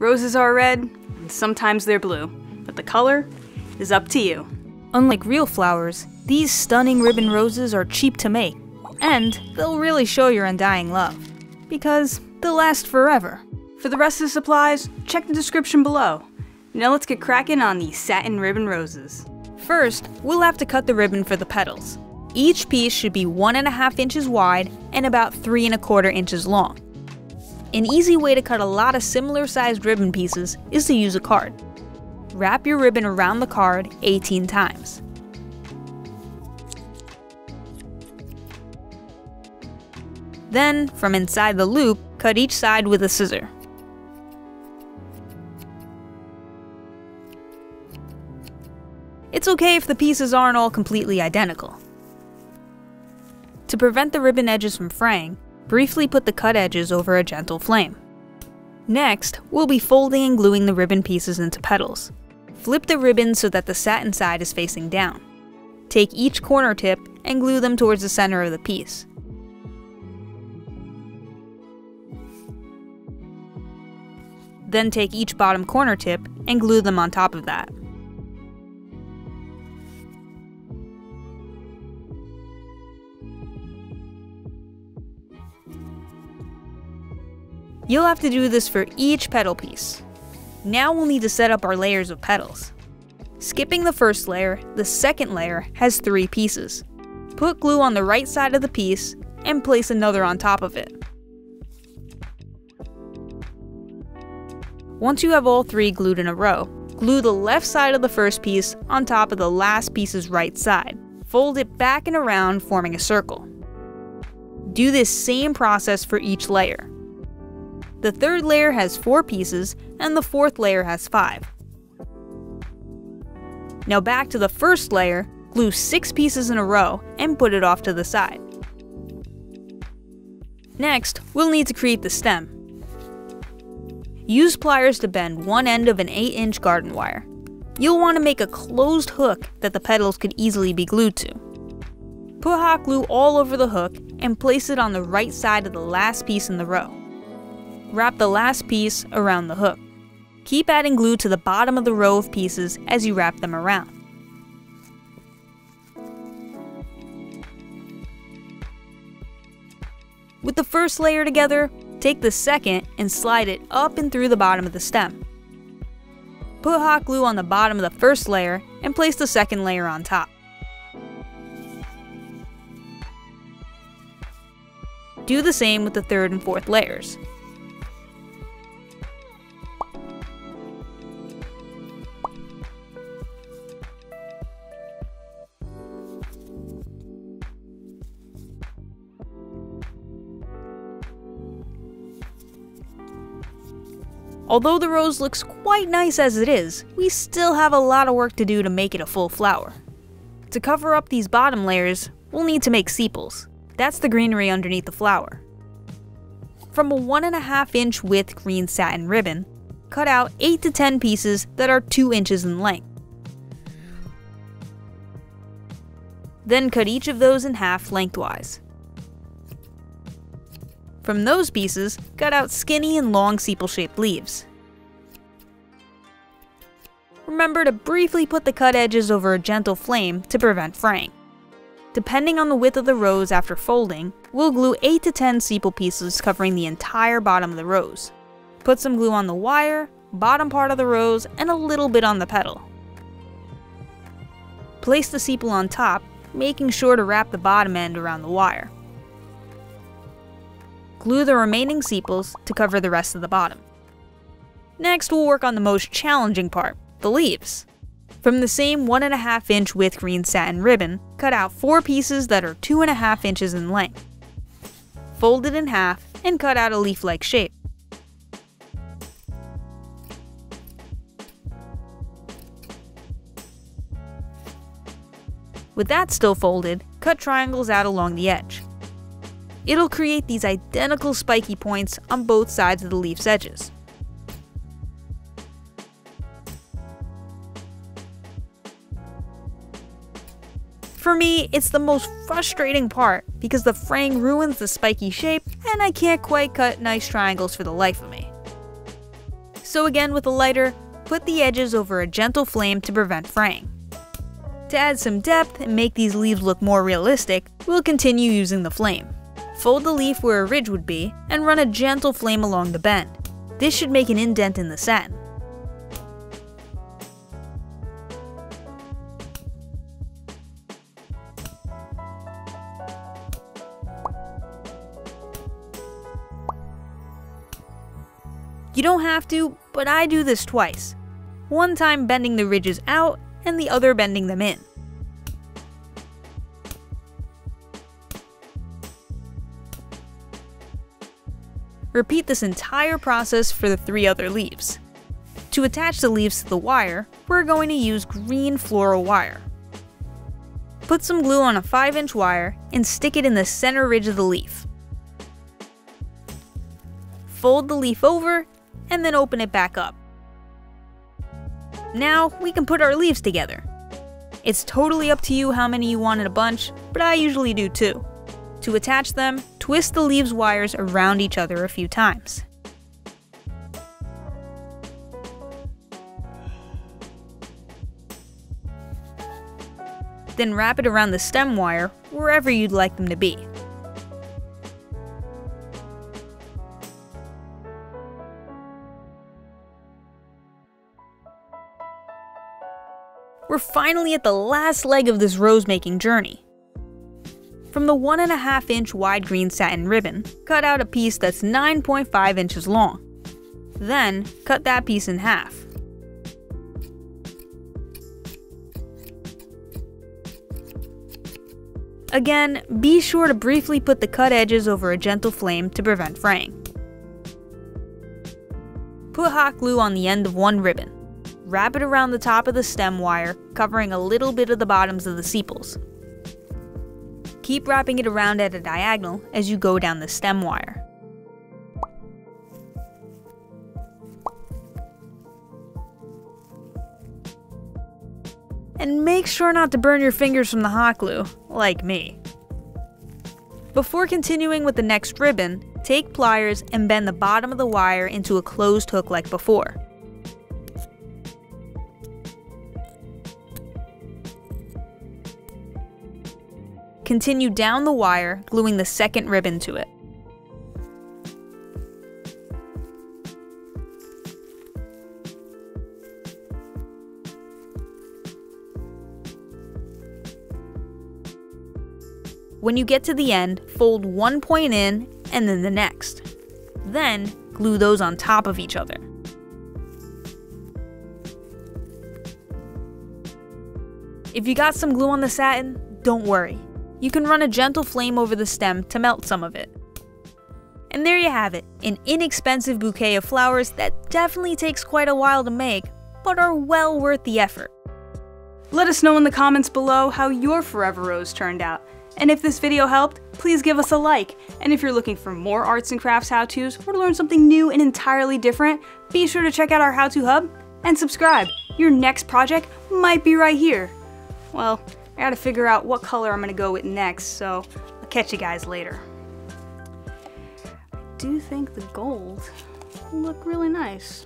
Roses are red, and sometimes they're blue, but the color is up to you. Unlike real flowers, these stunning ribbon roses are cheap to make, and they'll really show your undying love, because they'll last forever. For the rest of the supplies, check the description below. Now let's get cracking on these satin ribbon roses. First, we'll have to cut the ribbon for the petals. Each piece should be 1.5 inches wide and about 3¼ inches long. An easy way to cut a lot of similar sized ribbon pieces is to use a card. Wrap your ribbon around the card 18 times. Then, from inside the loop, cut each side with a scissor. It's okay if the pieces aren't all completely identical. To prevent the ribbon edges from fraying, briefly put the cut edges over a gentle flame. Next, we'll be folding and gluing the ribbon pieces into petals. Flip the ribbon so that the satin side is facing down. Take each corner tip and glue them towards the center of the piece. Then take each bottom corner tip and glue them on top of that. You'll have to do this for each petal piece. Now we'll need to set up our layers of petals. Skipping the first layer, the second layer has 3 pieces. Put glue on the right side of the piece and place another on top of it. Once you have all 3 glued in a row, glue the left side of the first piece on top of the last piece's right side. Fold it back and around, forming a circle. Do this same process for each layer. The third layer has 4 pieces, and the fourth layer has 5. Now back to the first layer, glue 6 pieces in a row and put it off to the side. Next, we'll need to create the stem. Use pliers to bend one end of an 8-inch garden wire. You'll want to make a closed hook that the petals could easily be glued to. Put hot glue all over the hook and place it on the right side of the last piece in the row. Wrap the last piece around the hook. Keep adding glue to the bottom of the row of pieces as you wrap them around. With the first layer together, take the second and slide it up and through the bottom of the stem. Put hot glue on the bottom of the first layer and place the second layer on top. Do the same with the third and fourth layers. Although the rose looks quite nice as it is, we still have a lot of work to do to make it a full flower. To cover up these bottom layers, we'll need to make sepals. That's the greenery underneath the flower. From a 1.5-inch width green satin ribbon, cut out 8 to 10 pieces that are 2 inches in length. Then cut each of those in half lengthwise. From those pieces, cut out skinny and long sepal-shaped leaves. Remember to briefly put the cut edges over a gentle flame to prevent fraying. Depending on the width of the rose after folding, we'll glue 8 to 10 sepal pieces covering the entire bottom of the rose. Put some glue on the wire, bottom part of the rose, and a little bit on the petal. Place the sepal on top, making sure to wrap the bottom end around the wire. Glue the remaining sepals to cover the rest of the bottom. Next, we'll work on the most challenging part, the leaves. From the same 1.5-inch width green satin ribbon, cut out 4 pieces that are 2.5 inches in length. Fold it in half and cut out a leaf-like shape. With that still folded, cut triangles out along the edge. It'll create these identical spiky points on both sides of the leaf's edges. For me, it's the most frustrating part because the fraying ruins the spiky shape and I can't quite cut nice triangles for the life of me. So again, with a lighter, put the edges over a gentle flame to prevent fraying. To add some depth and make these leaves look more realistic, we'll continue using the flame. Fold the leaf where a ridge would be and run a gentle flame along the bend. This should make an indent in the satin. You don't have to, but I do this twice. One time bending the ridges out, and the other bending them in. Repeat this entire process for the 3 other leaves. To attach the leaves to the wire, we're going to use green floral wire. Put some glue on a 5-inch wire and stick it in the center ridge of the leaf. Fold the leaf over and then open it back up. Now we can put our leaves together. It's totally up to you how many you want in a bunch, but I usually do 2. To attach them, twist the leaves wires around each other a few times. Then wrap it around the stem wire wherever you'd like them to be. We're finally at the last leg of this rose making journey. From the 1.5-inch wide green satin ribbon, cut out a piece that's 9.5 inches long. Then, cut that piece in half. Again, be sure to briefly put the cut edges over a gentle flame to prevent fraying. Put hot glue on the end of one ribbon. Wrap it around the top of the stem wire, covering a little bit of the bottoms of the sepals. Keep wrapping it around at a diagonal as you go down the stem wire. And make sure not to burn your fingers from the hot glue, like me. Before continuing with the next ribbon, take pliers and bend the bottom of the wire into a closed hook like before. Continue down the wire, gluing the second ribbon to it. When you get to the end, fold one point in and then the next. Then, glue those on top of each other. If you got some glue on the satin, don't worry. You can run a gentle flame over the stem to melt some of it. And there you have it, an inexpensive bouquet of flowers that definitely takes quite a while to make, but are well worth the effort. Let us know in the comments below how your Forever Rose turned out. And if this video helped, please give us a like. And if you're looking for more arts and crafts how-tos or to learn something new and entirely different, be sure to check out our how-to hub and subscribe. Your next project might be right here. Well, I gotta figure out what color I'm gonna go with next, so I'll catch you guys later. I do think the gold will look really nice.